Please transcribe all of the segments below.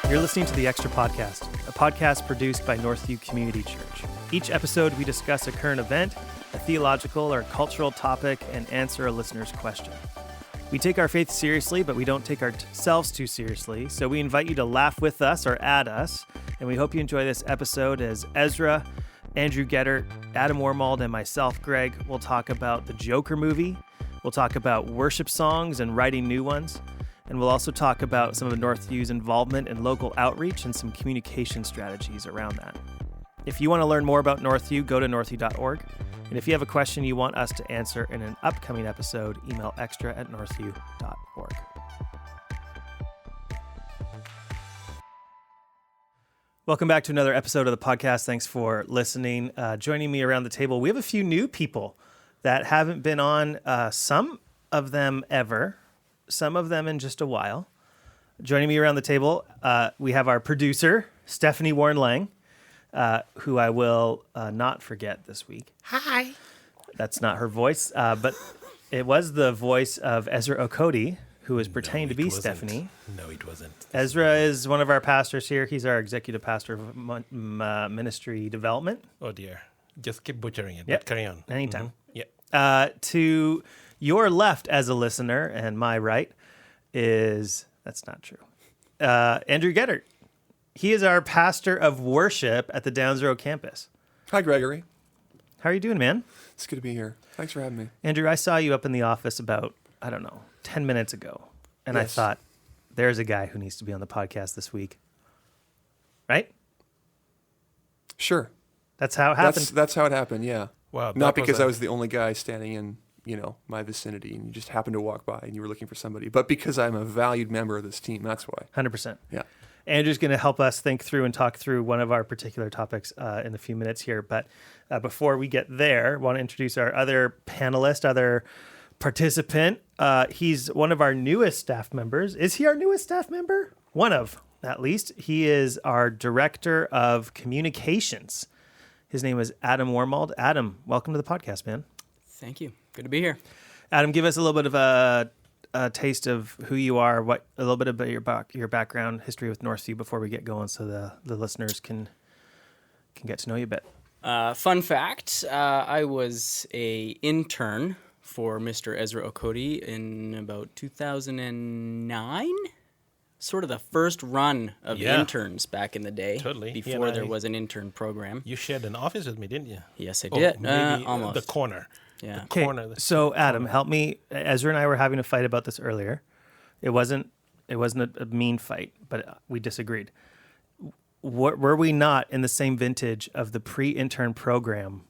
You're listening to The Extra Podcast, a podcast produced by Northview Community Church. Each episode, we discuss a current event, a theological or cultural topic, and answer a listener's question. We take our faith seriously, but we don't take ourselves too seriously, so we invite you to laugh with us or at us, and we hope you enjoy this episode as Ezra, Andrew Geddert, Adam Wormald, and myself, Greg, will talk about the Joker movie. We'll talk about worship songs and writing new ones. And we'll also talk about some of Northview's involvement in local outreach and some communication strategies around that. If you want to learn more about Northview, go to northview.org. And if you have a question you want us to answer in an upcoming episode, email extra@northview.org. Welcome back to another episode of the podcast. Thanks for listening. Joining me around the table, we have a few new people that haven't been on, some of them ever, some of them in just a while. Joining me around the table, we have our producer, Stephanie Warren-Lang, who I will not forget this week. Hi. That's not her voice, but it was the voice of Ezra Okoti, who was pretending to be Stephanie. No, it wasn't. Ezra is one of our pastors here. He's our executive pastor of ministry development. Oh, dear. Just keep butchering it. Yep. But carry on. Anytime. Mm-hmm. Yeah. To your left as a listener and my right is, that's not true, Andrew Geddert. He is our pastor of worship at the Downs Road campus. Hi, Gregory. How are you doing, man? It's good to be here. Thanks for having me. Andrew, I saw you up in the office about, 10 minutes ago. And yes. I thought, there's a guy who needs to be on the podcast this week. Right? Sure. That's how it happened. That's how it happened, yeah. Wow. Not because I was the only guy standing in, my vicinity and you just happened to walk by and you were looking for somebody, but because I'm a valued member of this team, that's why. 100%. Yeah. Andrew's going to help us think through and talk through one of our particular topics in a few minutes here. But before we get there, I want to introduce our other panelist, other participant. He's one of our newest staff members. Is he our newest staff member? One of, at least. He is our director of communications. His name is Adam Wormald. Adam, welcome to the podcast, man. Thank you. Good to be here. Adam, give us a little bit of a taste of who you are, a little bit about your background, history with Northview before we get going, so the listeners can get to know you a bit. Fun fact: I was a intern for Mr. Ezra Okoti in about 2009. Sort of the first run of interns back in the day. Totally. Before there was an intern program. You shared an office with me, didn't you? Yes, I did. Maybe almost. the corner. Yeah. Okay. So Adam, help me. Ezra and I were having a fight about this earlier. It wasn't a mean fight, but we disagreed. Were we not in the same vintage of the pre-intern program?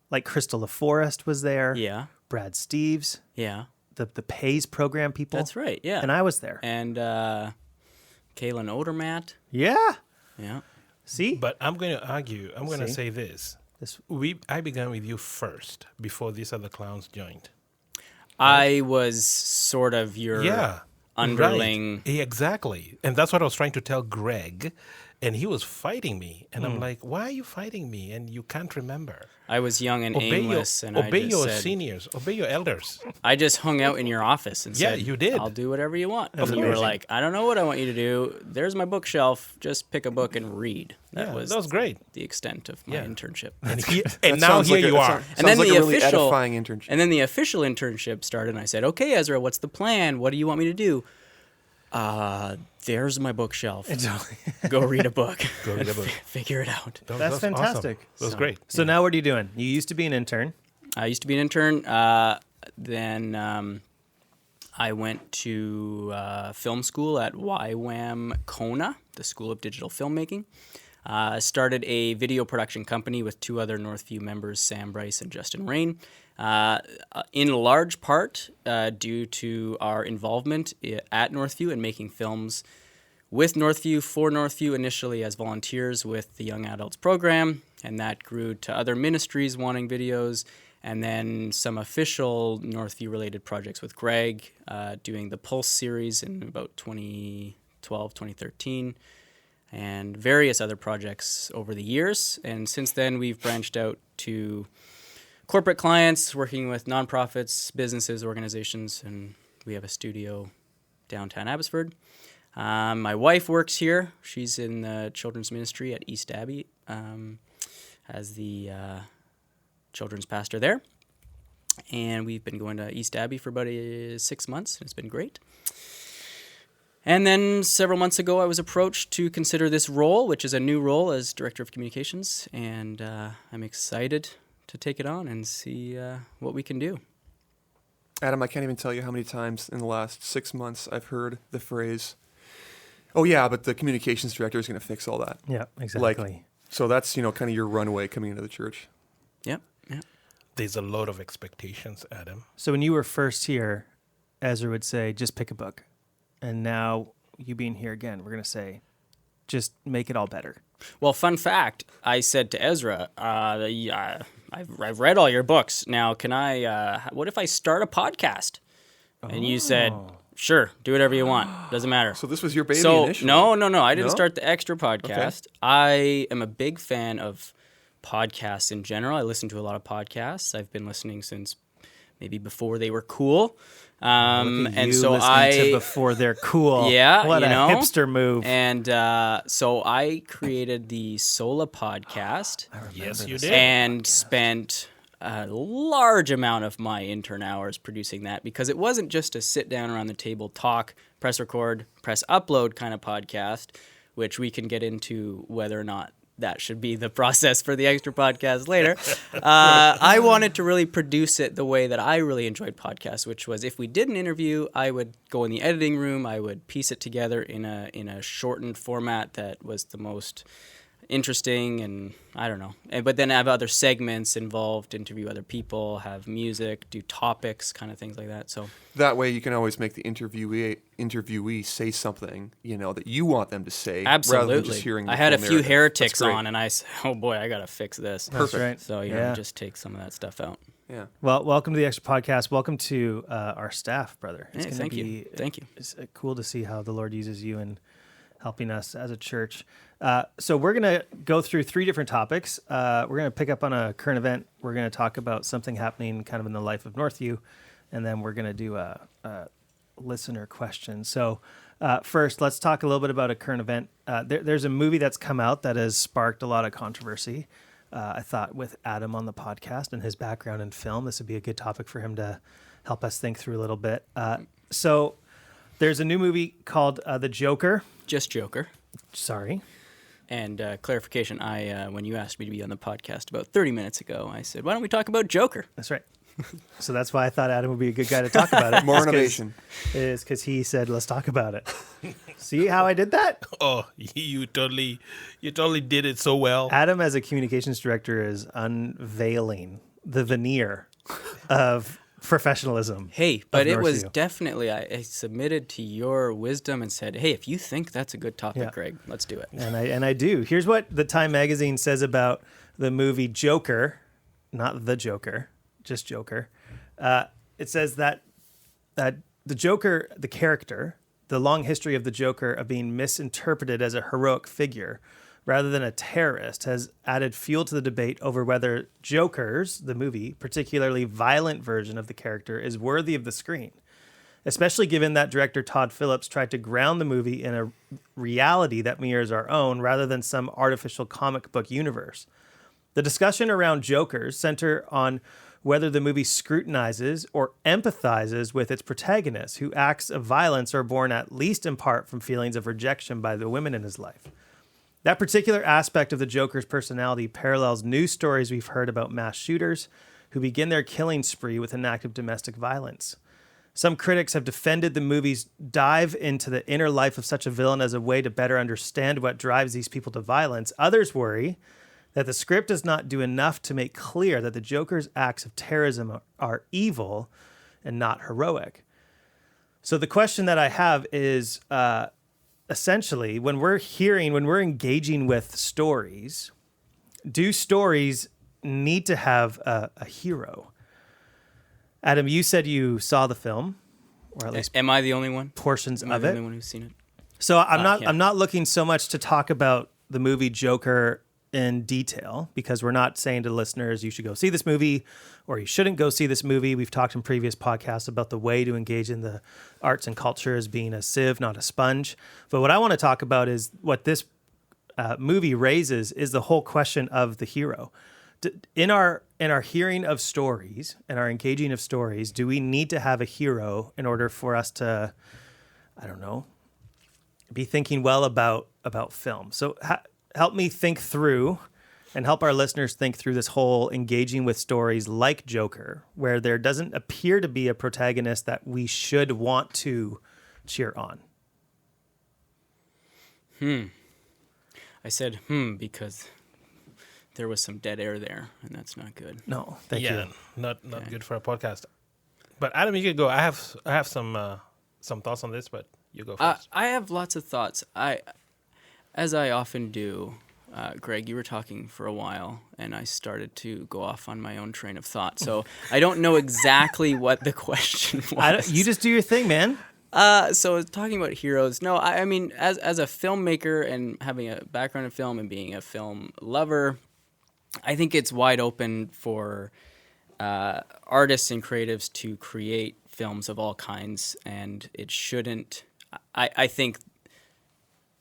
Like Crystal LaForest was there. Yeah. Brad Steves. Yeah. The Pays program people. That's right. Yeah. And I was there. And Kaylin Odermatt. Yeah. Yeah. See? But I'm going to argue. I'm going to say this. I began with you first before these other clowns joined. I was sort of your underling. Right. Exactly. And that's what I was trying to tell Greg. And he was fighting me. And I'm like, why are you fighting me? And you can't remember. I was young and aimless. Obey your seniors. Obey your elders. I just hung out in your office and said, you did. I'll do whatever you want. And you were like, I don't know what I want you to do. There's my bookshelf. Just pick a book and read. That was great. The extent of my internship. And now here you are. And then the really edifying internship. And then the official internship started, and I said, okay, Ezra, what's the plan? What do you want me to do? There's my bookshelf. Go read a book. Go read a book. Figure it out. That's fantastic. Awesome. That was great. So now what are you doing? You used to be an intern. I used to be an intern. Then I went to film school at YWAM Kona, the School of Digital Filmmaking. Started a video production company with two other Northview members, Sam Bryce and Justin Rain. In large part due to our involvement at Northview and making films with Northview, for Northview, initially as volunteers with the Young Adults program, and that grew to other ministries wanting videos, and then some official Northview-related projects with Greg, doing the Pulse series in about 2012, 2013, and various other projects over the years. And since then, we've branched out to corporate clients, working with nonprofits, businesses, organizations, and we have a studio downtown Abbotsford. My wife works here. She's in the children's ministry at East Abbey as the children's pastor there. And we've been going to East Abbey for about 6 months. It's been great. And then several months ago, I was approached to consider this role, which is a new role as Director of Communications. And I'm excited to take it on and see what we can do. Adam, I can't even tell you how many times in the last 6 months I've heard the phrase, "Oh yeah, but the communications director is going to fix all that." Yeah, exactly. Like, so that's, kind of your runway coming into the church. Yep. There's a lot of expectations, Adam. So when you were first here, Ezra would say, just pick a book. And now you being here again, we're going to say, just make it all better. Well, fun fact, I said to Ezra, I've read all your books. Now, what if I start a podcast? And you said, sure, do whatever you want. Doesn't matter. So this was your baby initially? No. I didn't No? start the Extra podcast. Okay. I am a big fan of podcasts in general. I listen to a lot of podcasts. I've been listening since maybe before they were cool. And so before they're cool. Yeah, what a hipster move. And so I created the Sola podcast. Yes, you did. And spent a large amount of my intern hours producing that, because it wasn't just a sit down around the table, talk, press record, press upload kind of podcast, which we can get into whether or not that should be the process for the Extra podcast later. I wanted to really produce it the way that I really enjoyed podcasts, which was, if we did an interview, I would go in the editing room, I would piece it together in a shortened format that was the most interesting, and I don't know. But then have other segments involved, interview other people, have music, do topics, kind of things like that. So That way you can always make the interviewee say something, that you want them to say. absolutely. Rather than just hearing the I had a full few narrative. heretics That's great. on, and I said, oh boy, I got to fix this. That's right. So, Yeah. just take some of that stuff out. Yeah. Well, welcome to the Extra Podcast. Welcome to our staff, brother. Hey, gonna thank you. Thank you. It's cool to see how the Lord uses you in helping us as a church. So we're going to go through 3 different topics. We're going to pick up on a current event. We're going to talk about something happening kind of in the life of Northview. And then we're going to do a listener question. So first, let's talk a little bit about a current event. There's a movie that's come out that has sparked a lot of controversy. I thought with Adam on the podcast and his background in film, this would be a good topic for him to help us think through a little bit. So there's a new movie called The Joker. Just Joker. Sorry. And clarification, when you asked me to be on the podcast about 30 minutes ago, I said, why don't we talk about Joker? That's right. So that's why I thought Adam would be a good guy to talk about it. More innovation. Is because he said, let's talk about it. See how I did that? Oh, you totally did it so well. Adam, as a communications director, is unveiling the veneer of professionalism. Hey, but of it was Northview. definitely, I submitted to your wisdom and said, hey, if you think that's a good topic, Yeah. Greg, let's do it. And I do. Here's what the Time magazine says about the movie Joker, not The Joker, just Joker. It says that the Joker, the character, the long history of the Joker of being misinterpreted as a heroic figure rather than a terrorist, has added fuel to the debate over whether Joker's, the movie, particularly violent version of the character, is worthy of the screen, especially given that director Todd Phillips tried to ground the movie in a reality that mirrors our own rather than some artificial comic book universe. The discussion around Jokers center on whether the movie scrutinizes or empathizes with its protagonist, whose acts of violence are born at least in part from feelings of rejection by the women in his life. That particular aspect of the Joker's personality parallels news stories we've heard about mass shooters who begin their killing spree with an act of domestic violence. Some critics have defended the movie's dive into the inner life of such a villain as a way to better understand what drives these people to violence. Others worry that the script does not do enough to make clear that the Joker's acts of terrorism are evil and not heroic. So the question that I have is, essentially, when we're engaging with stories, do stories need to have a hero? Adam, you said you saw the film, or at least Am I the only one? portions Am I of the it. only one who's seen it? So I'm Yeah. not looking so much to talk about the movie Joker in detail, because we're not saying to listeners, you should go see this movie or you shouldn't go see this movie. We've talked in previous podcasts about the way to engage in the arts and culture as being a sieve, not a sponge. But what I want to talk about is what this movie raises is the whole question of the hero. In our hearing of stories and our engaging of stories, do we need to have a hero in order for us to, I don't know, be thinking well about film? So help me think through and help our listeners think through this whole engaging with stories like Joker, where there doesn't appear to be a protagonist that we should want to cheer on. I said, because there was some dead air there, and that's not good. No, thank you. Not good for a podcast. But Adam, you can go. I have some thoughts on this, but you go first. I have lots of thoughts. As I often do, Greg, you were talking for a while, and I started to go off on my own train of thought. So I don't know exactly what the question was. You just do your thing, man. So talking about heroes, no, I mean, as a filmmaker and having a background in film and being a film lover, I think it's wide open for artists and creatives to create films of all kinds, and it shouldn't. I think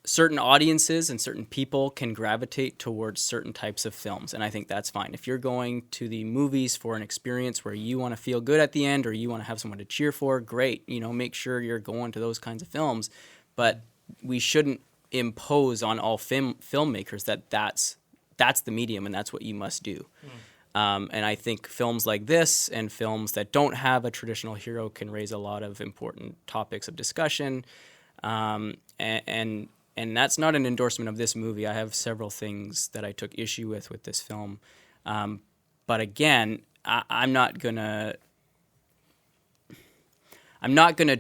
certain audiences and certain people can gravitate towards certain types of films, and I think that's fine. If you're going to the movies for an experience where you want to feel good at the end or you want to have someone to cheer for, great. Make sure you're going to those kinds of films, but we shouldn't impose on all filmmakers that that's the medium and that's what you must do. And I think films like this and films that don't have a traditional hero can raise a lot of important topics of discussion, and that's not an endorsement of this movie. I have several things that I took issue with this film. But again, I'm not gonna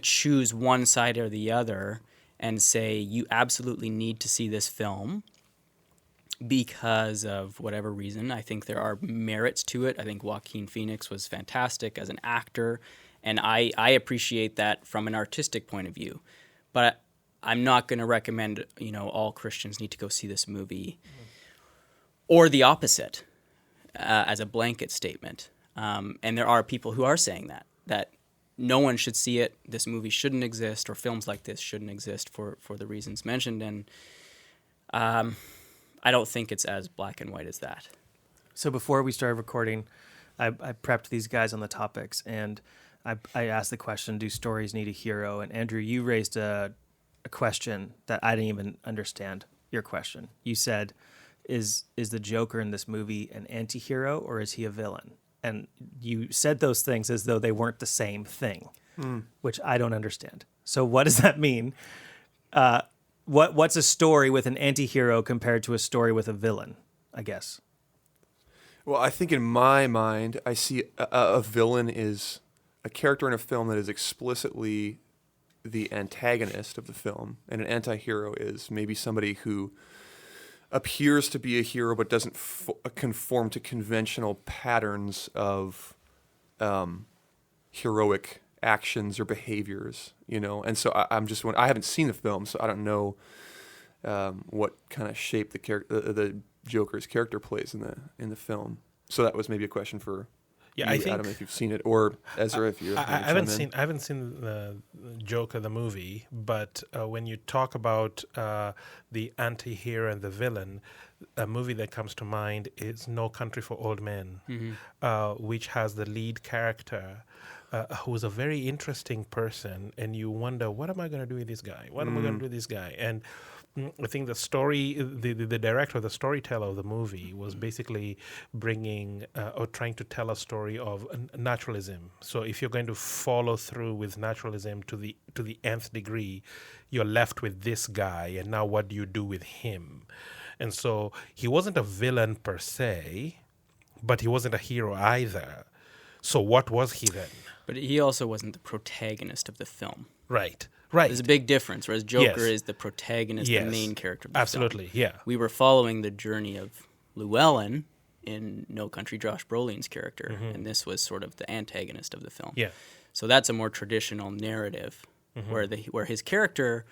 choose one side or the other and say you absolutely need to see this film because of whatever reason. I think there are merits to it. I think Joaquin Phoenix was fantastic as an actor, and I appreciate that from an artistic point of view. But I'm not going to recommend, all Christians need to go see this movie, or the opposite, as a blanket statement. And there are people who are saying that no one should see it, this movie shouldn't exist, or films like this shouldn't exist for the reasons mentioned. And I don't think it's as black and white as that. So before we started recording, I prepped these guys on the topics, and I asked the question, do stories need a hero? And Andrew, you raised a question that I didn't even understand your question. You said, is the Joker in this movie an anti-hero or is he a villain? And you said those things as though they weren't the same thing, which I don't understand. So what does that mean? What's a story with an anti-hero compared to a story with a villain, I guess? Well, I think in my mind, I see a villain is a character in a film that is explicitly the antagonist of the film, and an anti-hero is maybe somebody who appears to be a hero but doesn't conform to conventional patterns of heroic actions or behaviors, And so I'm just I haven't seen the film, so I don't know what kind of shape the Joker's character plays in the film. So that was maybe a question for I think Adam, if you've seen it, or Ezra, if you. I haven't seen the Joker the movie, but when you talk about the anti-hero and the villain, a movie that comes to mind is No Country for Old Men, which has the lead character who's a very interesting person, and you wonder, what am I going to do with this guy? What am I going to do with this guy? And I think the story, the director, the storyteller of the movie was basically bringing or trying to tell a story of naturalism. So if you're going to follow through with naturalism to the nth degree, you're left with this guy, and now what do you do with him? And so he wasn't a villain per se, but he wasn't a hero either. So what was he then? But he also wasn't the protagonist of the film. Right. There's a big difference, whereas Joker is the protagonist, the main character of the film. Absolutely, yeah. We were following the journey of Llewellyn in No Country, Josh Brolin's character, and this was sort of the antagonist of the film. Yeah. So that's a more traditional narrative where his character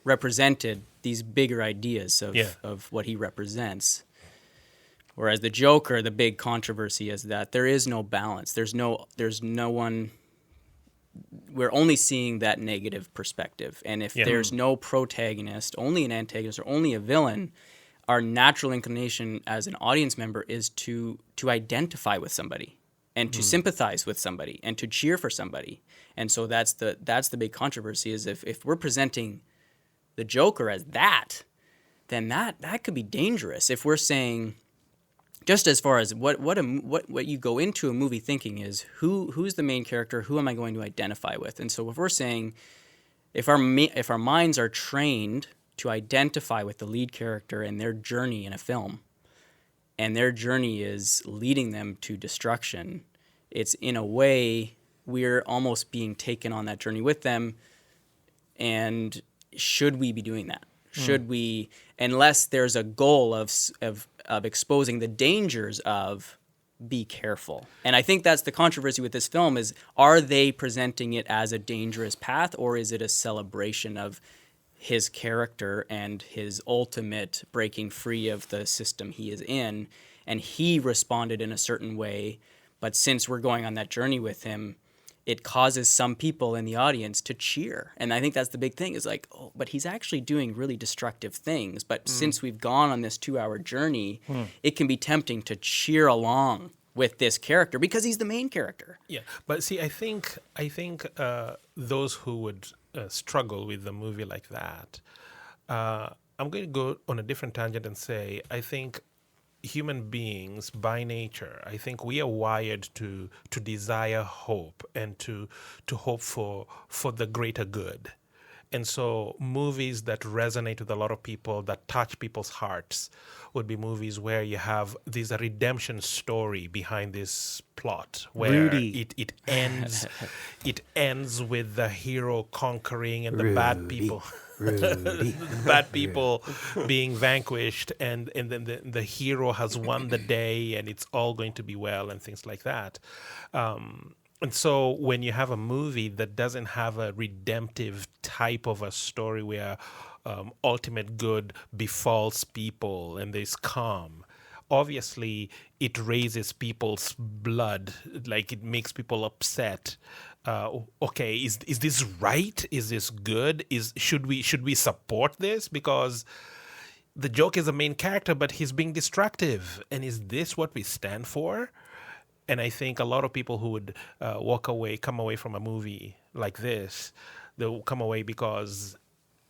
represented these bigger ideas of what he represents. Whereas the Joker, the big controversy is that there is no balance. There's no one. We're only seeing that negative perspective. And if there's no protagonist, only an antagonist or only a villain, our natural inclination as an audience member is to identify with somebody and to sympathize with somebody and to cheer for somebody. And so that's the big controversy is if we're presenting the Joker as that, then that could be dangerous. If we're saying, just as far as what you go into a movie thinking is who's the main character, who am I going to identify with? And so if we're saying, if our minds are trained to identify with the lead character and their journey in a film, and their journey is leading them to destruction, it's in a way we're almost being taken on that journey with them. And should we be doing that? Should we, unless there's a goal of exposing the dangers of be careful. And I think that's the controversy with this film is, are they presenting it as a dangerous path, or is it a celebration of his character and his ultimate breaking free of the system he is in? And he responded in a certain way, but since we're going on that journey with him, it causes some people in the audience to cheer. And I think that's the big thing is like, oh, but he's actually doing really destructive things. But since we've gone on this 2-hour journey, it can be tempting to cheer along with this character because he's the main character. Yeah, but see, I think those who would struggle with a movie like that, I'm going to go on a different tangent and say, I think human beings by nature, I think we are wired to desire hope and to hope for the greater good. And so movies that resonate with a lot of people, that touch people's hearts, would be movies where you have this redemption story behind this plot, where it ends with the hero conquering and the bad people bad people being vanquished, and then the hero has won the day and it's all going to be well and things like that. And so when you have a movie that doesn't have a redemptive type of a story where ultimate good befalls people and there's calm, obviously it raises people's blood, like it makes people upset. Okay, is this right? Is this good? Should we support this? Because the Joker is the main character, but he's being destructive. And is this what we stand for? And I think a lot of people who would come away from a movie like this, they'll come away because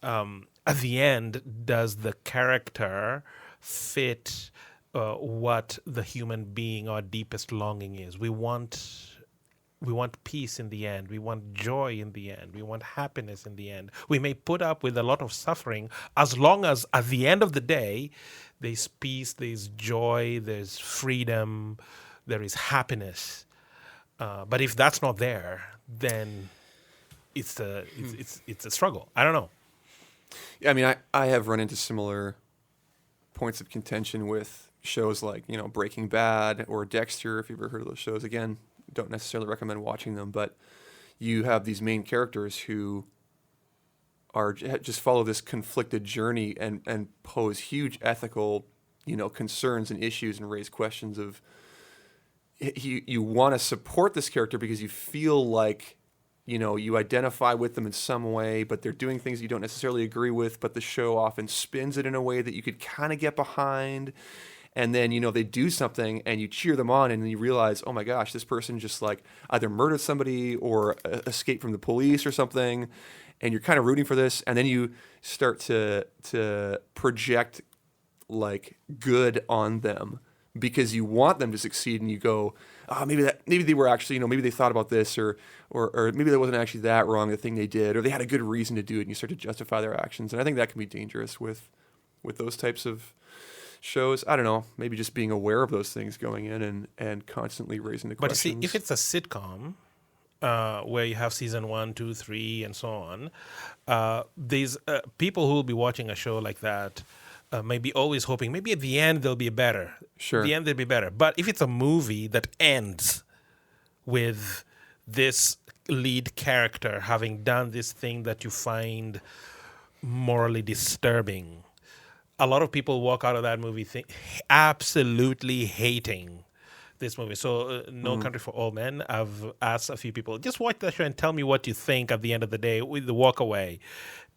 at the end, does the character fit what the human being, our deepest longing is? We want peace in the end. We want joy in the end. We want happiness in the end. We may put up with a lot of suffering as long as at the end of the day, there's peace, there's joy, there's freedom, there is happiness. But if that's not there, then it's a struggle. I don't know. Yeah, I mean, I have run into similar points of contention with shows like, Breaking Bad or Dexter, if you've ever heard of those shows. Again, don't necessarily recommend watching them, but you have these main characters who are just follow this conflicted journey and pose huge ethical, concerns and issues and raise questions of you want to support this character because you feel like, you identify with them in some way, but they're doing things you don't necessarily agree with, but the show often spins it in a way that you could kind of get behind. And then, they do something and you cheer them on and then you realize, oh my gosh, this person just like either murdered somebody or escaped from the police or something. And you're kind of rooting for this. And then you start to project like good on them because you want them to succeed. And you go, maybe they were actually, maybe they thought about this or maybe that wasn't actually that wrong, the thing they did, or they had a good reason to do it. And you start to justify their actions. And I think that can be dangerous with those types of shows. I don't know, maybe just being aware of those things going in and constantly raising the questions. But you see, if it's a sitcom where you have season 1, 2, 3, and so on, these people who will be watching a show like that may be always hoping maybe at the end they'll be better. Sure. At the end they'll be better. But if it's a movie that ends with this lead character having done this thing that you find morally disturbing, a lot of people walk out of that movie absolutely hating this movie. So No Country for Old Men, I've asked a few people, just watch the show and tell me what you think at the end of the day with the walk away.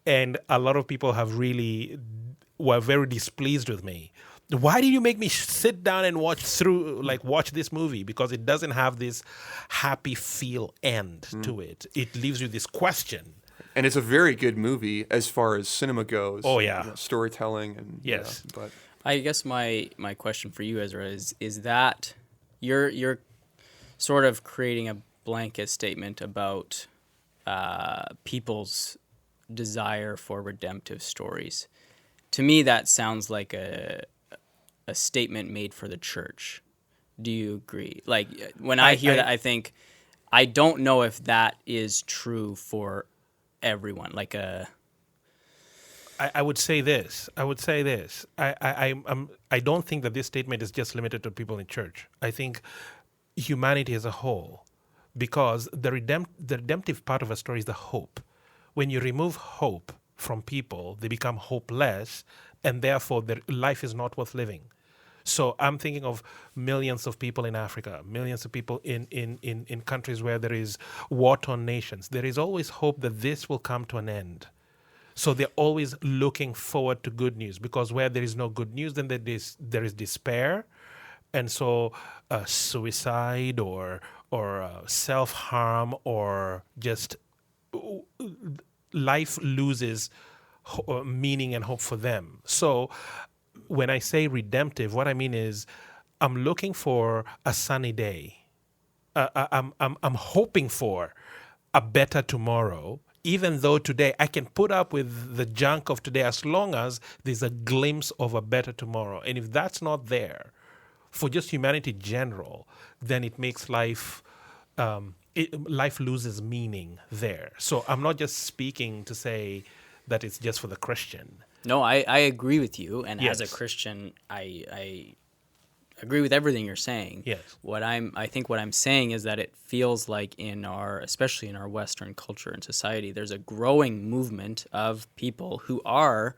And a lot of people were very displeased with me. Why did you make me sit down and watch this movie? Because it doesn't have this happy feel end to it. It leaves you this question. And it's a very good movie as far as cinema goes. Oh, yeah. Storytelling and yes. But I guess my question for you, Ezra, is that you're sort of creating a blanket statement about people's desire for redemptive stories. To me, that sounds like a statement made for the church. Do you agree? Like, when I hear that, I think, I don't know if that is true for everyone. Like I would say this. I don't think that this statement is just limited to people in church. I think humanity as a whole, because the redemptive part of a story is the hope. When you remove hope from people, they become hopeless, and therefore their life is not worth living. So I'm thinking of millions of people in Africa, millions of people in countries where there is war-torn nations. There is always hope that this will come to an end. So they're always looking forward to good news, because where there is no good news, then there is despair. And so suicide or self-harm or just life loses meaning and hope for them. So when I say redemptive, what I mean is I'm looking for a sunny day. I'm hoping for a better tomorrow, even though today I can put up with the junk of today as long as there's a glimpse of a better tomorrow. And if that's not there for just humanity in general, then it makes life loses meaning there. So I'm not just speaking to say that it's just for the Christian. No, I agree with you, and Yes. as a Christian, I agree with everything you're saying. Yes. I think what I'm saying is that it feels like especially in our Western culture and society, there's a growing movement of people who are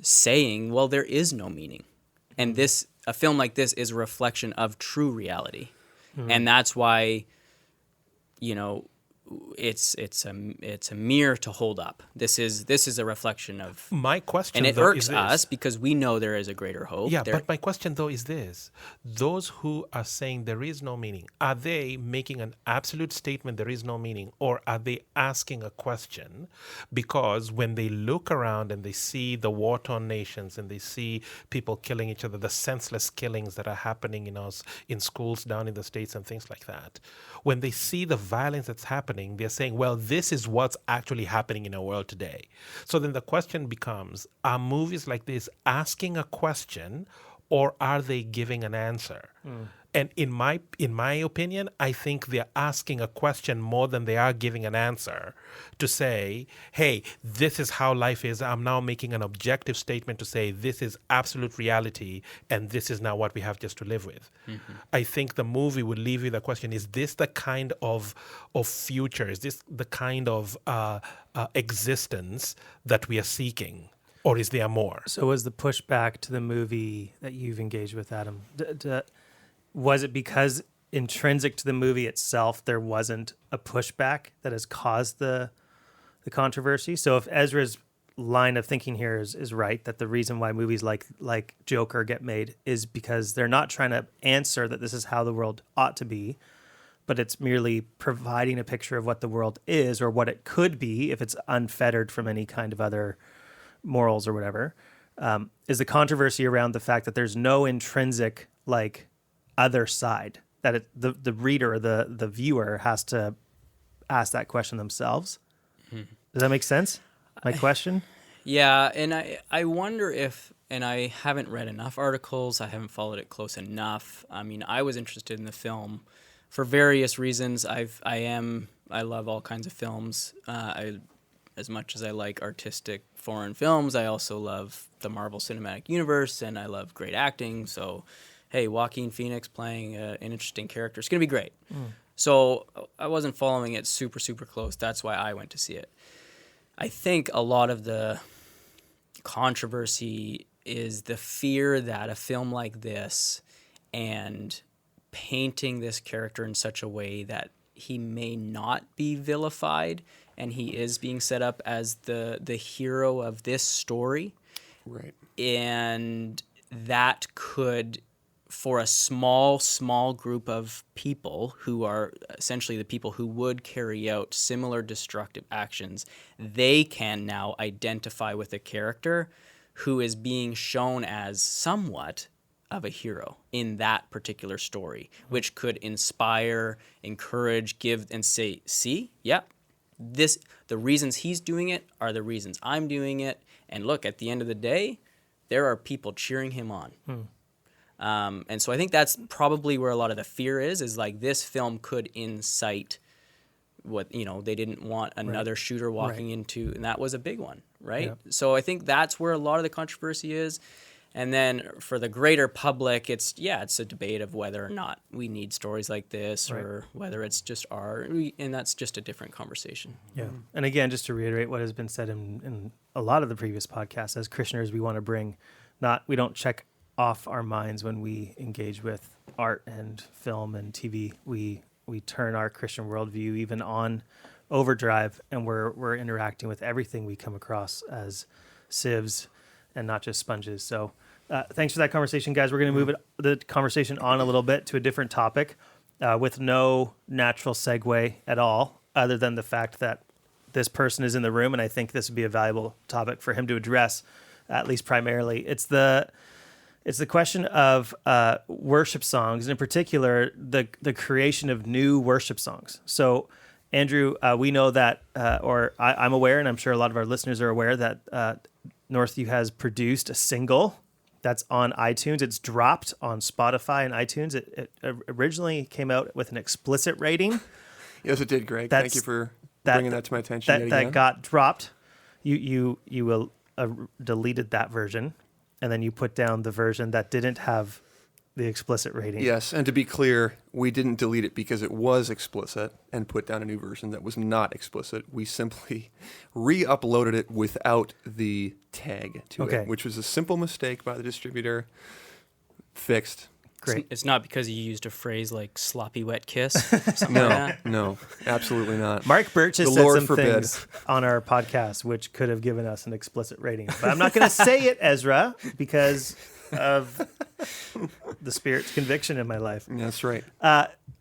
saying, well, there is no meaning, and a film like this is a reflection of true reality, and that's why, it's a mirror to hold up. This is a reflection of My question, and it though, irks is this. us because we know there is a greater hope. Yeah, but my question, though, is this. Those who are saying there is no meaning, are they making an absolute statement there is no meaning, or are they asking a question? Because when they look around and they see the war-torn nations and they see people killing each other, the senseless killings that are happening in schools down in the States and things like that, when they see the violence that's happening, they're saying, well, this is what's actually happening in our world today. So then the question becomes, are movies like this asking a question, or are they giving an answer? And in my opinion, I think they're asking a question more than they are giving an answer, to say, hey, this is how life is. I'm now making an objective statement to say this is absolute reality, and this is now what we have just to live with. Mm-hmm. I think the movie would leave you the question, is this the kind of future? Is this the kind of existence that we are seeking? Or is there more? So was the pushback to the movie that you've engaged with, Adam, was it because intrinsic to the movie itself there wasn't a pushback that has caused the controversy? So if Ezra's line of thinking here is right, that the reason why movies like Joker get made is because they're not trying to answer that this is how the world ought to be, but it's merely providing a picture of what the world is, or what it could be if it's unfettered from any kind of other morals or whatever, is the controversy around the fact that there's no intrinsic other side, that the reader or the viewer has to ask that question themselves. Does that make sense? My question? Yeah, and I wonder if, and I haven't read enough articles, I haven't followed it close enough. I mean, I was interested in the film for various reasons. I love all kinds of films. As much as I like artistic foreign films, I also love the Marvel Cinematic Universe, and I love great acting. So, hey, Joaquin Phoenix playing an interesting character, it's going to be great. So I wasn't following it super, super close. That's why I went to see it. I think a lot of the controversy is the fear that a film like this and painting this character in such a way that he may not be vilified and he is being set up as the hero of this story. Right. And that could, for a small group of people who are essentially the people who would carry out similar destructive actions, they can now identify with a character who is being shown as somewhat of a hero in that particular story, which could inspire, encourage, give, and say, see, yeah, the reasons he's doing it are the reasons I'm doing it. And look, at the end of the day, there are people cheering him on. And so I think that's probably where a lot of the fear is like this film could incite what, they didn't want another shooter walking into, and that was a big one, right? Yeah. So I think that's where a lot of the controversy is. And then for the greater public, it's a debate of whether or not we need stories like this or whether it's just art, and that's just a different conversation. Yeah. And again, just to reiterate what has been said in a lot of the previous podcasts, as Christianers, we want to bring, we don't check off our minds when we engage with art and film and TV. We turn our Christian worldview even on overdrive, and we're interacting with everything we come across as sieves and not just sponges. So thanks for that conversation, guys. We're going to move the conversation on a little bit to a different topic with no natural segue at all, other than the fact that this person is in the room, and I think this would be a valuable topic for him to address, at least primarily. It's the question of worship songs, and in particular, the creation of new worship songs. So, Andrew, we know that, I'm aware, and I'm sure a lot of our listeners are aware, that Northview has produced a single that's on iTunes. It's dropped on Spotify and iTunes. It originally came out with an explicit rating. Yes, it did, Greg. Thank you for bringing that to my attention yet that again. got dropped. You will deleted that version, and then you put down the version that didn't have the explicit rating. Yes, and to be clear, we didn't delete it because it was explicit and put down a new version that was not explicit. We simply re-uploaded it without the tag to it, which was a simple mistake by the distributor. Fixed. Great. It's not because you used a phrase like sloppy wet kiss? Something like that? No, absolutely not. Mark Birch has The said Lord some forbid. things on our podcast which could have given us an explicit rating. But I'm not going to say it, Ezra, because of the Spirit's conviction in my life. That's right.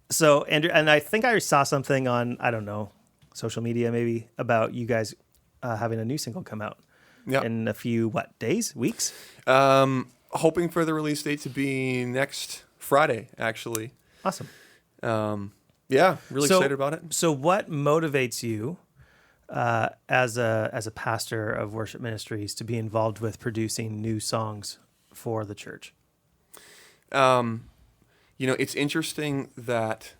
So, Andrew, and I think I saw something on, I don't know, social media maybe, about you guys having a new single come out in a few, days, weeks? Hoping for the release date to be next Friday, actually. Awesome. Yeah, really excited about it. So what motivates you as a pastor of worship ministries to be involved with producing new songs for the church? It's interesting that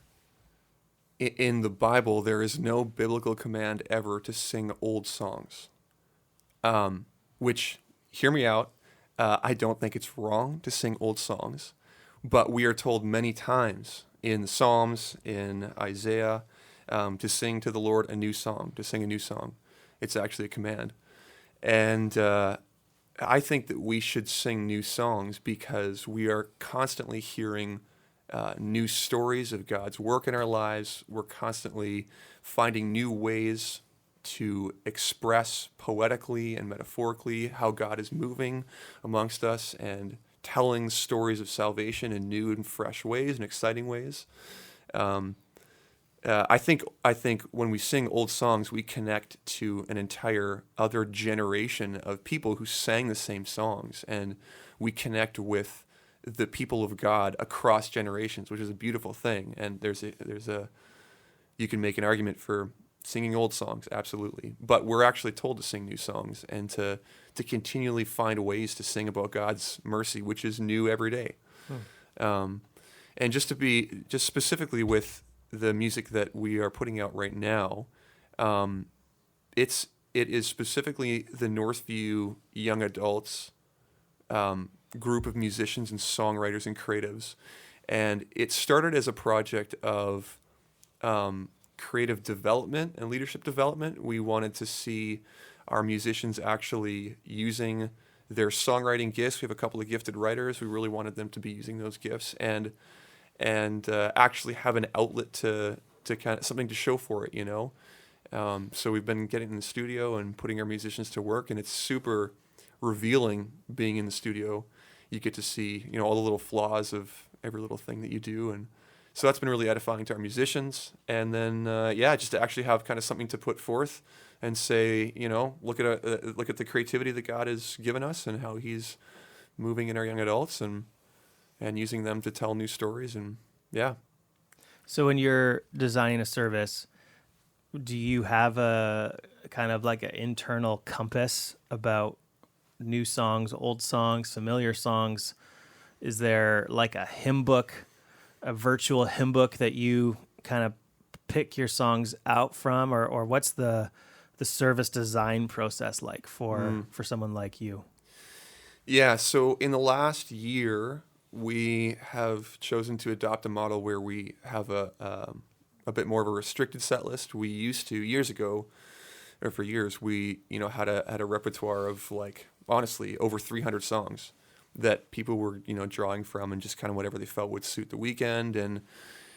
in the Bible, there is no biblical command ever to sing old songs, which, hear me out, I don't think it's wrong to sing old songs, but we are told many times in the Psalms, in Isaiah, to sing to the Lord a new song, to sing a new song. It's actually a command. And I think that we should sing new songs because we are constantly hearing new stories of God's work in our lives. We're constantly finding new ways to express poetically and metaphorically how God is moving amongst us and telling stories of salvation in new and fresh ways and exciting ways. I think when we sing old songs, we connect to an entire other generation of people who sang the same songs, and we connect with the people of God across generations, which is a beautiful thing. And you can make an argument for singing old songs, absolutely, but we're actually told to sing new songs and to continually find ways to sing about God's mercy, which is new every day. And just specifically with the music that we are putting out right now, it is specifically the Northview young adults group of musicians and songwriters and creatives, and it started as a project of creative development and leadership development. We wanted to see our musicians actually using their songwriting gifts. We have a couple of gifted writers. We really wanted them to be using those gifts and actually have an outlet to kind of something to show for it, you know. So we've been getting in the studio and putting our musicians to work, and it's super revealing being in the studio. You get to see, you know, all the little flaws of every little thing that you do, and so that's been really edifying to our musicians. And then, just to actually have kind of something to put forth and say, you know, look at the creativity that God has given us and how He's moving in our young adults and using them to tell new stories. And yeah. So when you're designing a service, do you have a kind of like an internal compass about new songs, old songs, familiar songs? Is there like a hymn book, a virtual hymn book that you kind of pick your songs out from, or what's the service design process like for someone like you? Yeah, so in the last year, we have chosen to adopt a model where we have a bit more of a restricted set list. We used to, years ago, or for years, we had a repertoire of, like, honestly over 300 songs that people were drawing from, and just kind of whatever they felt would suit the weekend.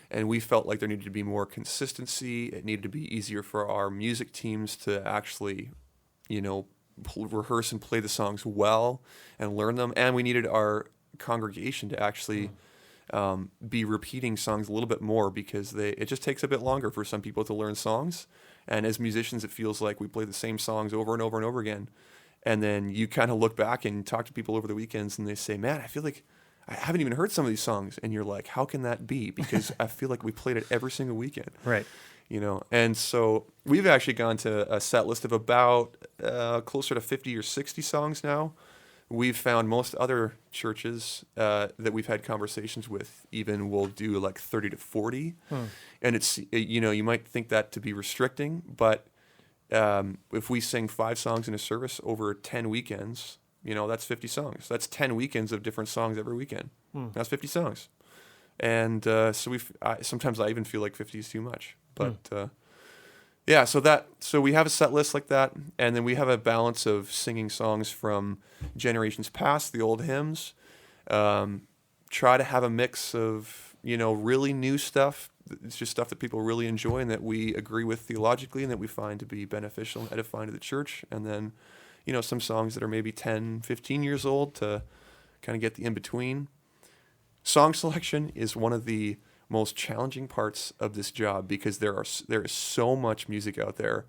And we felt like there needed to be more consistency. It needed to be easier for our music teams to actually rehearse and play the songs well and learn them. And we needed our congregation to actually be repeating songs a little bit more, because it just takes a bit longer for some people to learn songs. And as musicians, it feels like we play the same songs over and over and over again. And then you kind of look back and talk to people over the weekends, and they say, man, I feel like I haven't even heard some of these songs. And you're like, how can that be? Because I feel like we played it every single weekend. Right. And so we've actually gone to a set list of about closer to 50 or 60 songs now. We've found most other churches that we've had conversations with even will do like 30 to 40. And it's, you might think that to be restricting, but if we sing 5 songs in a service over 10 weekends, that's 50 songs. That's 10 weekends of different songs every weekend. That's 50 songs. And so sometimes I even feel like 50 is too much. But so we have a set list like that, and then we have a balance of singing songs from generations past, the old hymns. Try to have a mix of really new stuff. It's just stuff that people really enjoy and that we agree with theologically and that we find to be beneficial and edifying to the church. And then, some songs that are maybe 10, 15 years old to kind of get the in-between. Song selection is one of the most challenging parts of this job, because there is so much music out there,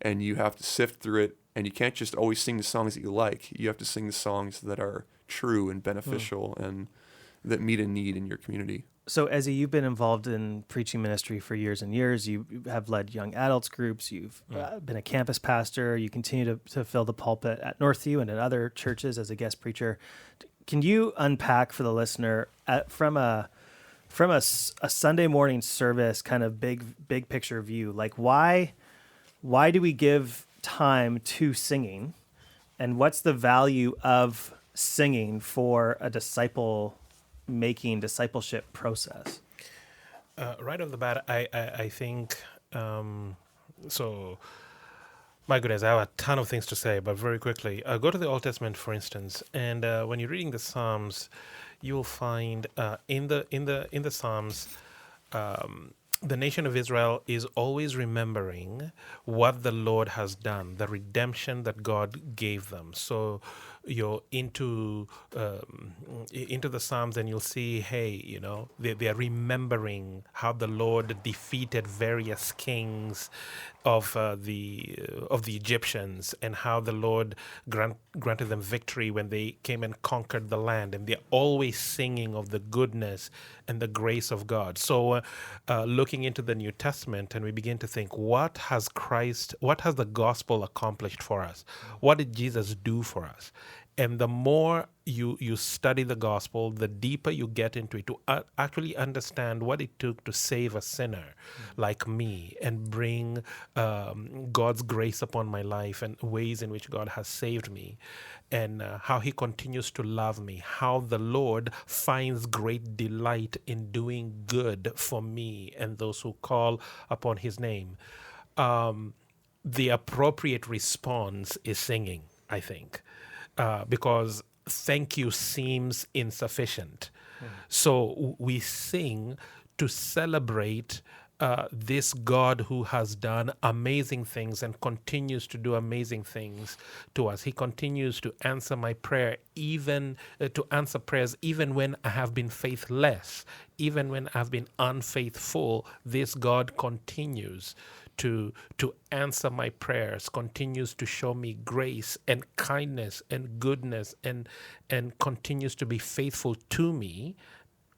and you have to sift through it, and you can't just always sing the songs that you like. You have to sing the songs that are true and beneficial and that meet a need in your community. So, Ezra, you've been involved in preaching ministry for years and years. You have led young adults groups. You've been a campus pastor. You continue to fill the pulpit at Northview and at other churches as a guest preacher. Can you unpack for the listener from a Sunday morning service kind of big picture view, like why do we give time to singing, and what's the value of singing for a discipleship process? Right off the bat, I think, so my goodness, I have a ton of things to say, but very quickly, go to the Old Testament, for instance, and when you're reading the Psalms, you will find in the Psalms, the nation of Israel is always remembering what the Lord has done, the redemption that God gave them. So you're into the Psalms, and you'll see, hey, they are remembering how the Lord defeated various kings of the Egyptians, and how the Lord granted them victory when they came and conquered the land. And they're always singing of the goodness and the grace of God. So looking into the New Testament, and we begin to think, what has the gospel accomplished for us? What did Jesus do for us? And the more you study the gospel, the deeper you get into it, to actually understand what it took to save a sinner like me, and bring God's grace upon my life, and ways in which God has saved me, and how He continues to love me, how the Lord finds great delight in doing good for me and those who call upon His name. the appropriate response is singing, I think, because thank you seems insufficient. So we sing to celebrate this God who has done amazing things and continues to do amazing things to us. He continues to answer my prayer, even to answer prayers, even when I have been faithless, even when I've been unfaithful. This God continues to answer my prayers, continues to show me grace and kindness and goodness, and continues to be faithful to me.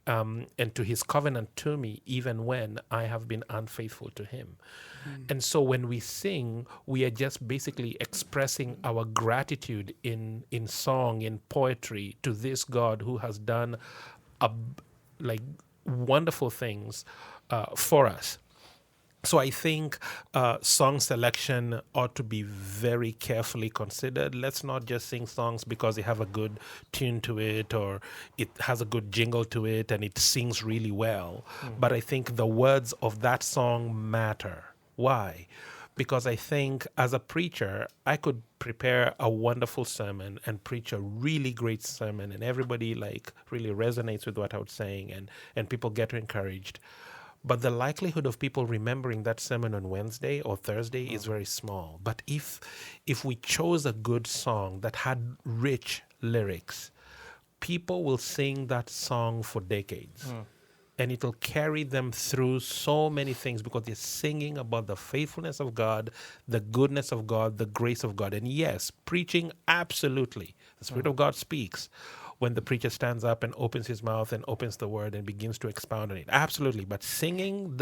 And to his covenant to me, even when I have been unfaithful to him. And so when we sing, we are just basically expressing our gratitude in song, in poetry, to this God who has done wonderful things for us. So I think song selection ought to be very carefully considered. Let's not just sing songs because they have a good tune to it or it has a good jingle to it and it sings really well. But I think the words of that song matter. Why? Because I think as a preacher, I could prepare a wonderful sermon and preach a really great sermon and everybody really resonates with what I was saying and people get encouraged. But the likelihood of people remembering that sermon on Wednesday or Thursday is very small. But if we chose a good song that had rich lyrics, people will sing that song for decades. And it'll carry them through so many things because they're singing about the faithfulness of God, the goodness of God, the grace of God. And yes, preaching, absolutely. The Spirit of God speaks when the preacher stands up and opens his mouth and opens the word and begins to expound on it. Absolutely. But singing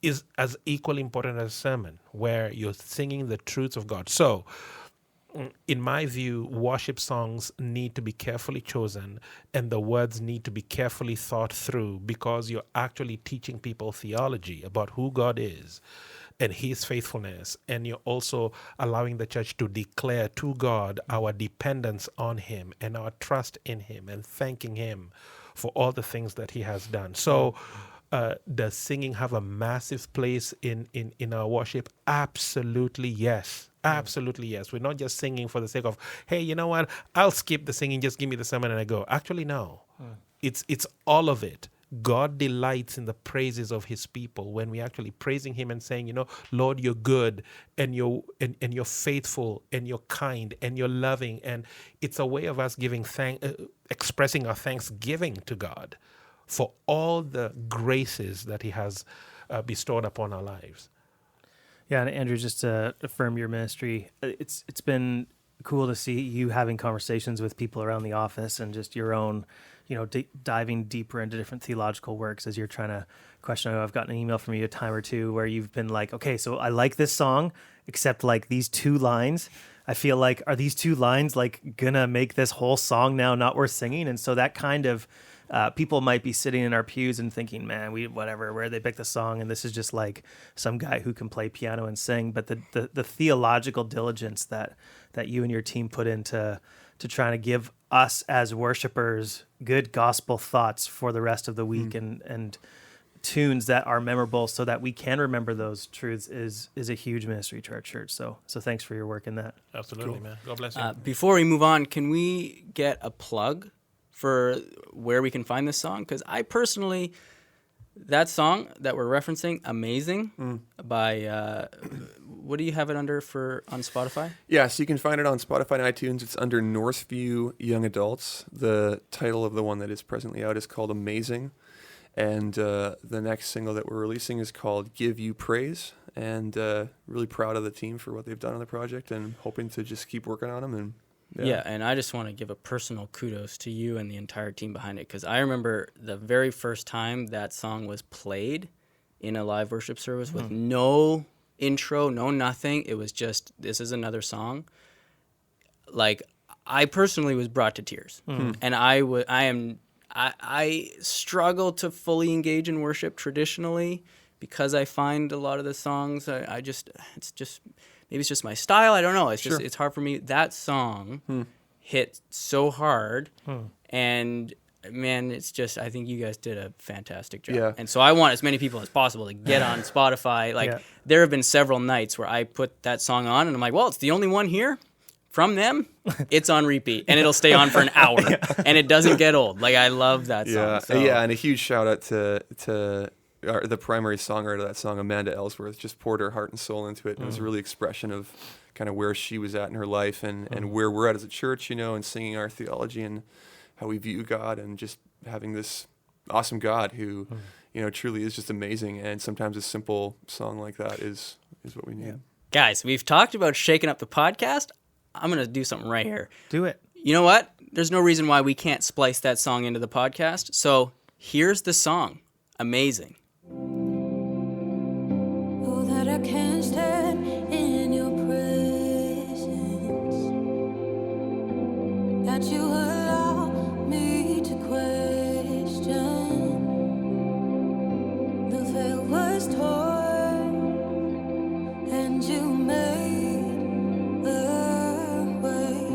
is as equally important as a sermon, where you're singing the truths of God. So, in my view, worship songs need to be carefully chosen and the words need to be carefully thought through because you're actually teaching people theology about who God is and his faithfulness, and you're also allowing the church to declare to God our dependence on him and our trust in him and thanking him for all the things that he has done. So does singing have a massive place in our worship? Absolutely yes. Absolutely yes. We're not just singing for the sake of, hey, you know what, I'll skip the singing, just give me the sermon and I go. Actually, no. It's all of it. God delights in the praises of his people when we're actually praising him and saying, Lord, you're good and you're faithful and you're kind and you're loving. And it's a way of us expressing our thanksgiving to God for all the graces that he has bestowed upon our lives. Yeah, and Andrew, just to affirm your ministry, it's been cool to see you having conversations with people around the office and just your own, diving deeper into different theological works as you're trying to question. I know I've gotten an email from you a time or two where you've been like, okay, so I like this song, except these two lines. I feel like, are these two lines gonna make this whole song now not worth singing? And so that kind of people might be sitting in our pews and thinking, man, where they pick the song, and this is just some guy who can play piano and sing. But the theological diligence that you and your team put into trying to give us as worshipers good gospel thoughts for the rest of the week and tunes that are memorable so that we can remember those truths is a huge ministry to our church. So thanks for your work in that. Absolutely, Cool. man. God bless you. Before we move on, can we get a plug for where we can find this song? Because I personally, that song that we're referencing, Amazing, by, what do you have it under on Spotify? Yeah, so you can find it on Spotify and iTunes. It's under Northview Young Adults. The title of the one that is presently out is called Amazing. And the next single that we're releasing is called Give You Praise. And really proud of the team for what they've done on the project and hoping to just keep working on them. And Yeah, and I just want to give a personal kudos to you and the entire team behind it, because I remember the very first time that song was played in a live worship service with no intro, no nothing. It was just, this is another song. I personally was brought to tears, and I struggle to fully engage in worship traditionally because I find a lot of the songs maybe it's just my style. I don't know. It's just it's hard for me. That song hit so hard, and man, it's just, I think you guys did a fantastic job. Yeah. And so I want as many people as possible to get on Spotify. Like, Yeah. there have been several nights where I put that song on and I'm like, well, it's the only one here from them. It's on repeat and it'll stay on for an hour and it doesn't get old. Like, I love that song. Yeah, So, yeah, and a huge shout out to the primary songwriter of that song, Amanda Ellsworth, just poured her heart and soul into it. And it was a really expression of kind of where she was at in her life and where we're at as a church, you know, and singing our theology and how we view God and just having this awesome God who, you know, truly is just amazing. And sometimes a simple song like that is what we need. Yeah. Guys, we've talked about shaking up the podcast. I'm going to do something right here. Do it. You know what? There's no reason why we can't splice that song into the podcast. So here's the song. Amazing. Oh, that I can't stand in your presence, that you allow me to question. The veil was torn and you made a way.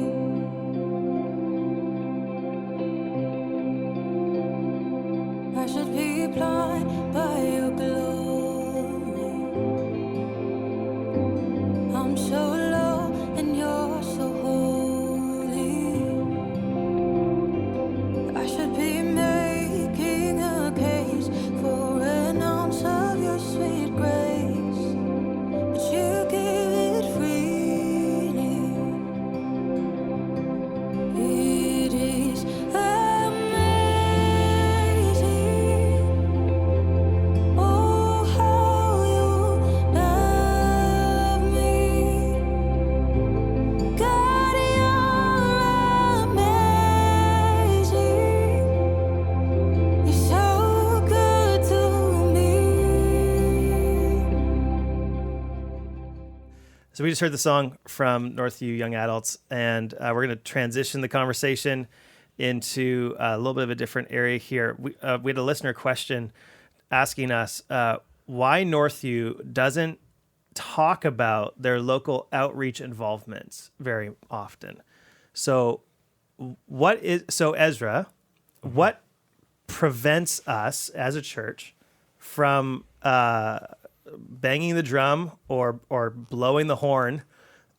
I should be blind by your glory. I'm so low and you're so holy. I should be making a case for an ounce of your sweet grace, but you give it freely. It is amazing, oh how you love me. God, you're amazing. You're so good to me. So we just heard the song from Northview Young Adults, and we're going to transition the conversation into a little bit of a different area here. We had a listener question asking us why Northview doesn't talk about their local outreach involvements very often. So Ezra, what prevents us as a church from banging the drum or blowing the horn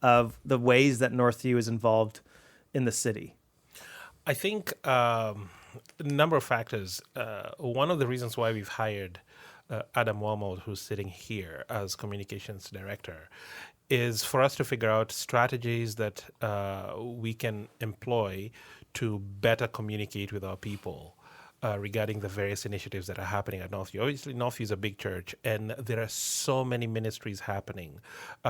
of the ways that Northview is involved in the city? I think a number of factors. One of the reasons why we've hired Adam Wormald, who's sitting here as communications director, is for us to figure out strategies that we can employ to better communicate with our people regarding the various initiatives that are happening at Northview. Obviously, Northview is a big church, and there are so many ministries happening.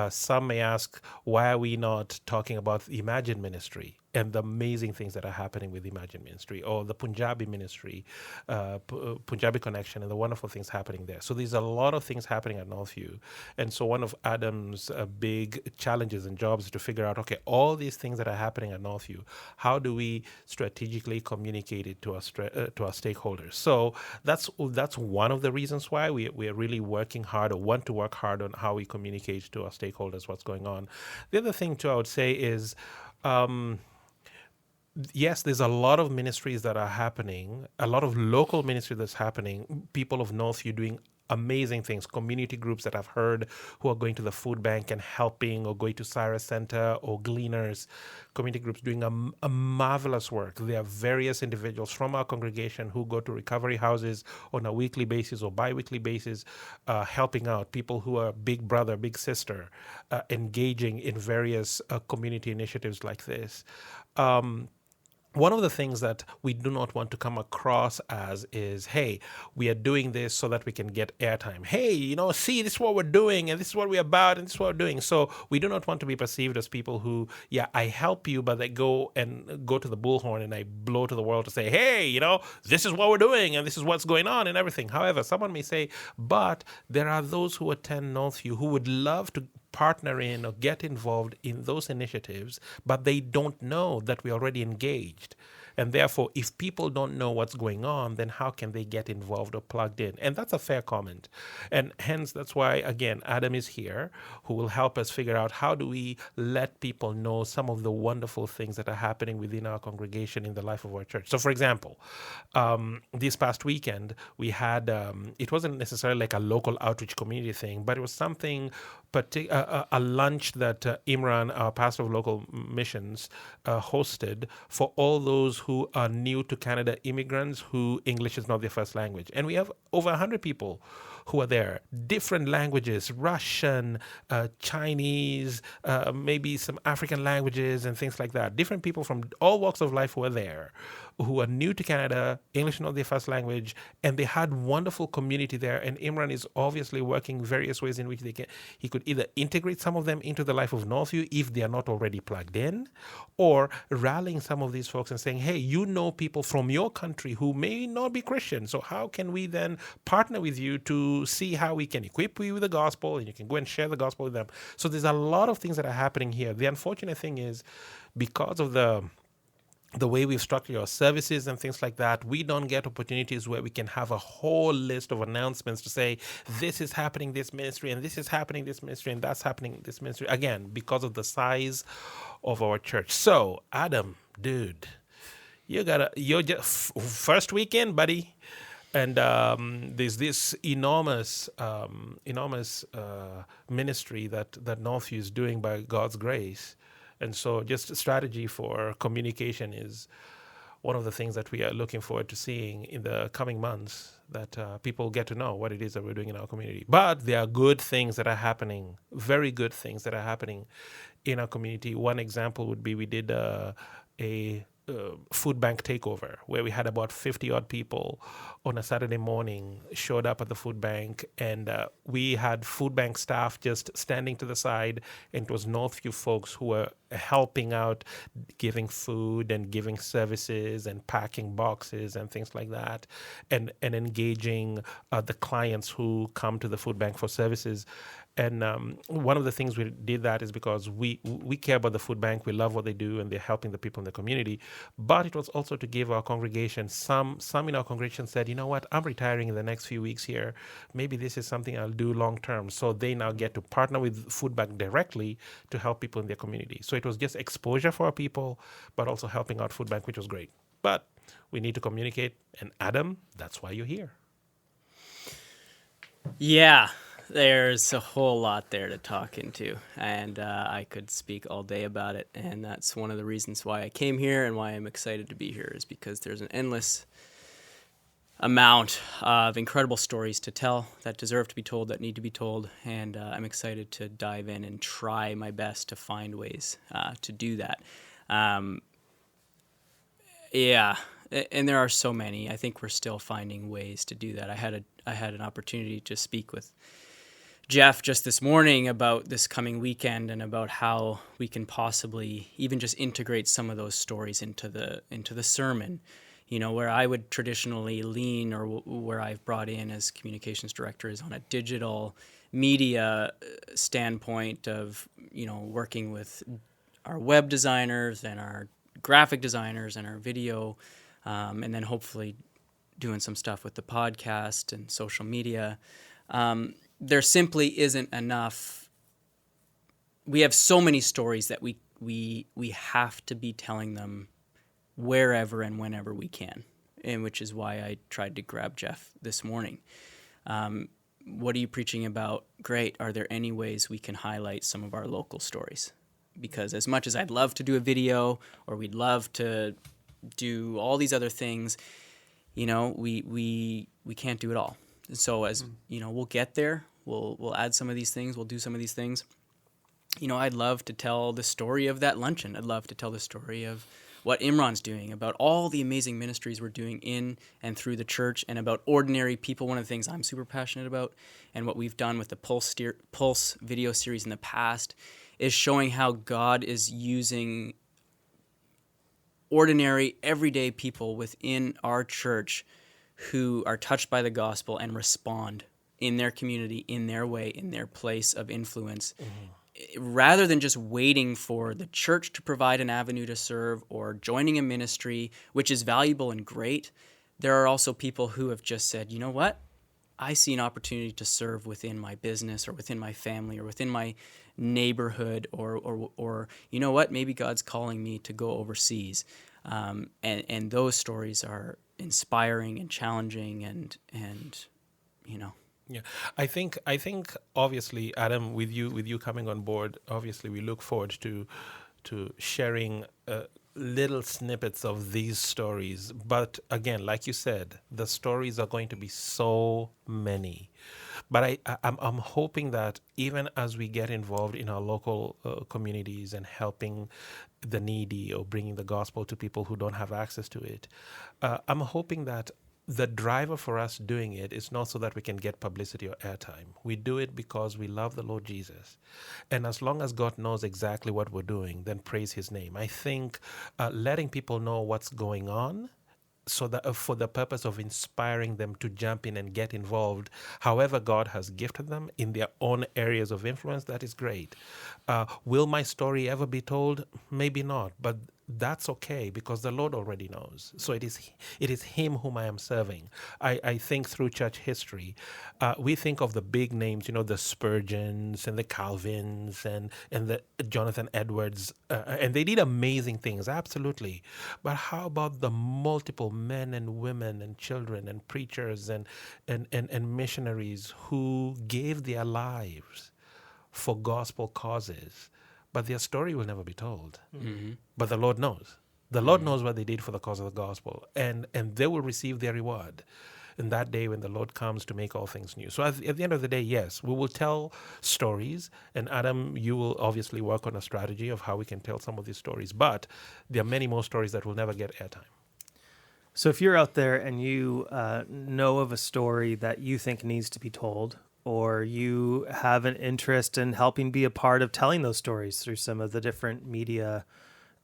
Some may ask, why are we not talking about the Imagine ministry and the amazing things that are happening with Imagine ministry, or the Punjabi ministry, Punjabi Connection, and the wonderful things happening there. So there's a lot of things happening at Northview. And so one of Adam's big challenges and jobs is to figure out, okay, all these things that are happening at Northview, how do we strategically communicate it to our stakeholders? So that's one of the reasons why we are really working hard, or want to work hard on how we communicate to our stakeholders what's going on. The other thing, too, I would say is, yes, there's a lot of ministries that are happening, a lot of local ministry that's happening, people of Northview doing amazing things, community groups that I've heard who are going to the food bank and helping, or going to Cyrus Center or Gleaners, community groups doing a marvelous work. There are various individuals from our congregation who go to recovery houses on a weekly basis or bi-weekly basis, helping out people who are big brother, big sister, engaging in various community initiatives like this. One of the things that we do not want to come across as is, hey, we are doing this so that we can get airtime. Hey, see, this is what we're doing, and this is what we're about, and this is what we're doing. So we do not want to be perceived as people who, I help you, but they go to the bullhorn and I blow to the world to say, hey, this is what we're doing, and this is what's going on and everything. However, someone may say, but there are those who attend Northview who would love to partner in or get involved in those initiatives, but they don't know that we're already engaged. And therefore, if people don't know what's going on, then how can they get involved or plugged in? And that's a fair comment. And hence, that's why, again, Adam is here, who will help us figure out how do we let people know some of the wonderful things that are happening within our congregation in the life of our church. So, for example, this past weekend, we had, it wasn't necessarily like a local outreach community thing, but it was something, a lunch that Imran, our pastor of local missions, hosted for all those who are new to Canada, immigrants who English is not their first language. And we have over 100 people who are there, different languages, Russian, Chinese, maybe some African languages and things like that. Different people from all walks of life who are there, who are new to Canada, English not their first language, and they had wonderful community there. And Imran is obviously working various ways in which he could either integrate some of them into the life of Northview if they are not already plugged in, or rallying some of these folks and saying, hey, you know people from your country who may not be Christian, so how can we then partner with you to see how we can equip you with the gospel, and you can go and share the gospel with them. So there's a lot of things that are happening here. The unfortunate thing is, because of the way we've structured our services and things like that, we don't get opportunities where we can have a whole list of announcements to say, this is happening, this ministry, and this is happening, this ministry, and that's happening, this ministry. Again, because of the size of our church. So, Adam, dude, you're just first weekend, buddy. And there's this enormous ministry that Northview is doing by God's grace. And so just strategy for communication is one of the things that we are looking forward to seeing in the coming months, that people get to know what it is that we're doing in our community. But there are good things that are happening, very good things that are happening in our community. One example would be we did a food bank takeover where we had about 50 odd people on a Saturday morning showed up at the food bank, and we had food bank staff just standing to the side, and it was Northview folks who were helping out, giving food and giving services and packing boxes and things like that, and engaging the clients who come to the food bank for services. And one of the things we did that is because we care about the food bank, we love what they do, and they're helping the people in the community. But it was also to give our congregation, some in our congregation said, you know what, I'm retiring in the next few weeks here. Maybe this is something I'll do long term. So they now get to partner with food bank directly to help people in their community. So it was just exposure for our people, but also helping out food bank, which was great. But we need to communicate. And Adam, that's why you're here. Yeah. There's a whole lot there to talk into, and I could speak all day about it, and that's one of the reasons why I came here and why I'm excited to be here, is because there's an endless amount of incredible stories to tell that deserve to be told, that need to be told, and I'm excited to dive in and try my best to find ways to do that. Yeah, and there are so many. I think we're still finding ways to do that. I had an opportunity to speak with Jeff just this morning about this coming weekend and about how we can possibly even just integrate some of those stories into the sermon, you know, where I would traditionally lean, or where I've brought in as communications director, is on a digital media standpoint of, you know, working with our web designers and our graphic designers and our video, and then hopefully doing some stuff with the podcast and social media. There simply isn't enough. We have so many stories that we have to be telling them wherever and whenever we can, and which is why I tried to grab Jeff this morning. What are you preaching about? Great. Are there any ways we can highlight some of our local stories? Because as much as I'd love to do a video, or we'd love to do all these other things, you know, we can't do it all. So as you know, we'll get there. We'll add some of these things. We'll do some of these things. You know, I'd love to tell the story of that luncheon. I'd love to tell the story of what Imran's doing, about all the amazing ministries we're doing in and through the church, and about ordinary people. One of the things I'm super passionate about, and what we've done with the Pulse video series in the past, is showing how God is using ordinary, everyday people within our church who are touched by the gospel and respond in their community, in their way, in their place of influence, rather than just waiting for the church to provide an avenue to serve or joining a ministry, which is valuable and great, there are also people who have just said, you know what? I see an opportunity to serve within my business or within my family or within my neighborhood or you know what? Maybe God's calling me to go overseas. And those stories are inspiring and challenging and you know. Yeah, I think obviously, Adam, with you coming on board, obviously we look forward to sharing little snippets of these stories. But again, like you said, the stories are going to be so many. But I'm hoping that even as we get involved in our local communities and helping the needy or bringing the gospel to people who don't have access to it, I'm hoping that the driver for us doing it is not so that we can get publicity or airtime. We do it because we love the Lord Jesus. And as long as God knows exactly what we're doing, then praise his name. I think letting people know what's going on so that for the purpose of inspiring them to jump in and get involved, however God has gifted them in their own areas of influence, that is great. Will my story ever be told? Maybe not, but that's okay because the Lord already knows. So it is him whom I am serving. I think through church history, we think of the big names, the Spurgeons and the Calvins and the Jonathan Edwards, and they did amazing things, absolutely. But how about the multiple men and women and children and preachers and missionaries who gave their lives for gospel causes? But their story will never be told. Mm-hmm. But the Lord knows. The Lord knows what they did for the cause of the gospel. And they will receive their reward in that day when the Lord comes to make all things new. So at the end of the day, yes, we will tell stories. And Adam, you will obviously work on a strategy of how we can tell some of these stories. But there are many more stories that will never get airtime. So if you're out there and you know of a story that you think needs to be told, or you have an interest in helping be a part of telling those stories through some of the different media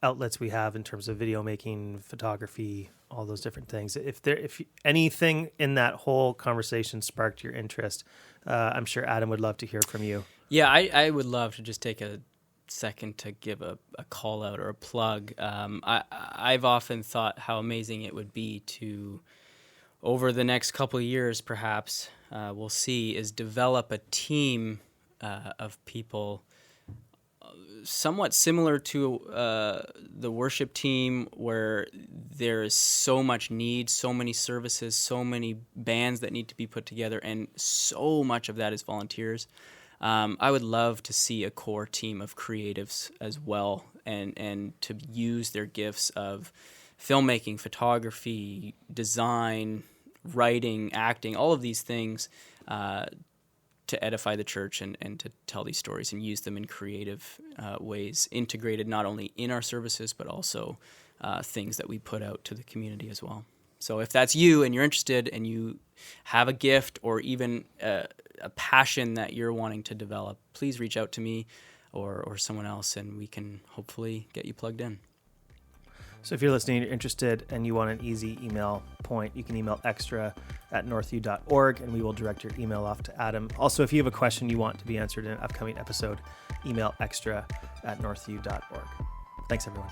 outlets we have in terms of video making, photography, all those different things. If anything in that whole conversation sparked your interest, I'm sure Adam would love to hear from you. Yeah, I would love to just take a second to give a call out or a plug. I've often thought how amazing it would be to, over the next couple of years perhaps, we'll see, is develop a team of people somewhat similar to the worship team, where there is so much need, so many services, so many bands that need to be put together, and so much of that is volunteers. I would love to see a core team of creatives as well, and to use their gifts of filmmaking, photography, design, writing, acting, all of these things to edify the church and to tell these stories and use them in creative ways, integrated not only in our services, but also things that we put out to the community as well. So if that's you and you're interested and you have a gift or even a passion that you're wanting to develop, please reach out to me or someone else, and we can hopefully get you plugged in. So if you're listening, you're interested, and you want an easy email point, you can email extra@northview.org, and we will direct your email off to Adam. Also, if you have a question you want to be answered in an upcoming episode, email extra@northview.org. Thanks, everyone.